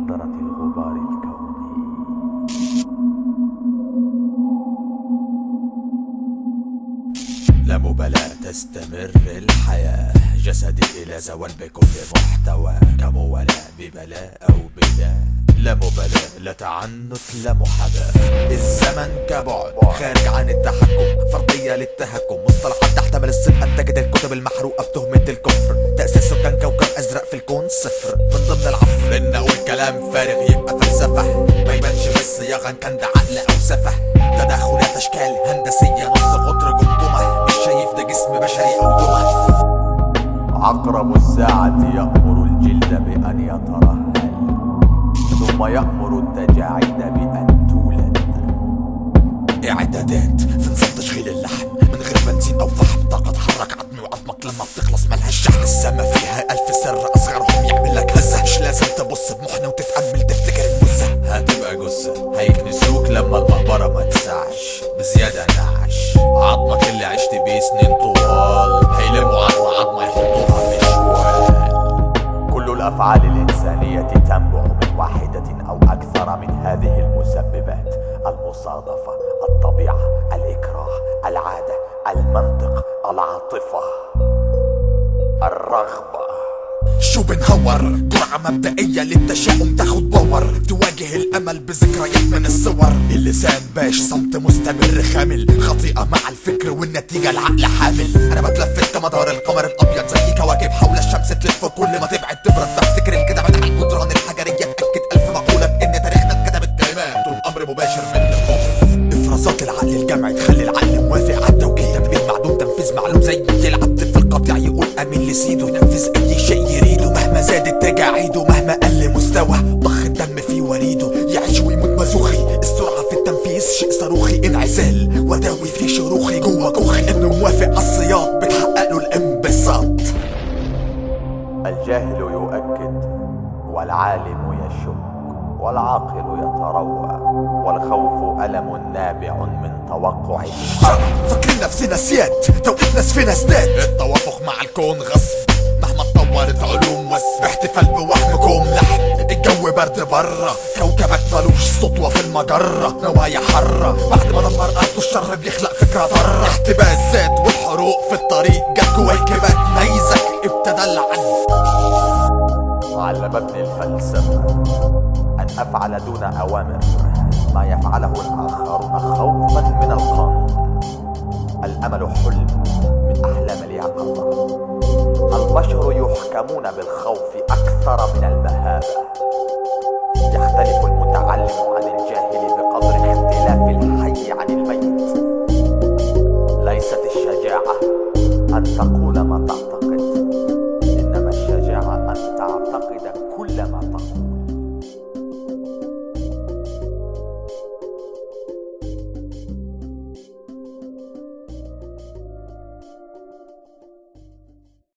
حضرة الغبار الكوني. لا مبالاة تستمر الحياة، جسدي إلى زوال بكل محتوى، كموالاة ببلاء أو بلا. لا مبالاة، لا تعنت، لا محاباة. الزمن كبعد خارج عن التحكم، فرضية للتهكم، مصطلحات تحتمل الصدق. أنتجت الكتب المحروقة بتهمة الكفر، تأسيس سكان كوكب أزرق في الكون صفر. من ضمن العفر إن أقول كلام فارغ يبقى فلسفة، ما يبانش بالصياغة كان ده عقل أو سفه. تداخلات أشكال هندسية، نص قطر جمجمة، مش شايف ده جسم بشري أو دمى. عقرب الساعة يأمر الجلد بأن يترهل، ثم يأمر التجاعيد بأن تولد. إعدادات في نظام تشغيل اللحم، من غير بنزين أو فحم. طاقة تحرك عظمي وعظمك لما بتخلص ملهاش شحن. السما فيها ألف سر، أصغرهم يعمل لك هزة. مش لازم تبص بمحنة وتتأمل تفتكر المزة. هتبقى جثة هيكنسوك لما المقبرة ما تسعش بزيادة نعش. عظمك اللي عشت بيه سنين طوال، هيلموا عظمة عظمة يحطوها في شوال. كل الأفعال الإنسانية تنبع من واحدة أو أكثر من هذه المسببات: المصادفة، الطبيعة، الإكراه، العادة، المنطق، العاطفة، الرغبة. شوبنهاور جرعة مبدئية للتشاؤم، تاخد باور تواجه الأمل بذكريات من الصور. اللسان باش صمت مستمر خامل، خطيئة مع الفكر والنتيجة العقل حامل. أنا بتلفت كمدار القمر الأبيض زي كواكب حول الشمس تلف، كل ما تبعد تبرد. بفتكر الكتابات على الجدران الحجرية، تأكد ألف مقولة بإن تاريخنا اتكتبت كلمات والأمر مباشر من الأم. إفرازات العقل الجمعي تخلي العقل موافق على التوجيه. تدبير معدوم تنفيذ معلوم، زي يلعب طفل القطيع يقول أمين لسيده. ينفذ أي شيء يريده مهما زادت تجاعيده، مهما قل مستوى ضخ الدم في وريده. يعيش ويموت مزوخي، السرعة في التنفيذ شيء صاروخي. انعزال وداوي في شروخي جوه كوخي، إنه موافق على الصياط بتحقق له الانبساط. الجاهل يؤكد والعالم يشك، والعاقل يتروى، والخوف ألم نابع من توقع الشر. فاكرين نفسنا سياد، توقيت ناس فينا ازداد. التوافق مع الكون غصب، مهما اتطورت علوم وصف. احتفال بوهمكم لحن، الجو برد برا، كوكبك ملوش سطوة في المجرة. نوايا حرة بعد ما دمر أرض الشر بيخلق فكرة ضارة. احتباس زاد والحروق في الطريق جت كويكبات نيزك ابتدى العن. علمتني الفلسفة أن أفعل دون أوامر ما يفعله الآخرون خوفا من القانون. الأمل حلم من أحلام اليقظة. البشر يحكمون بالخوف أكثر من المهابة. يختلف المتعلم عن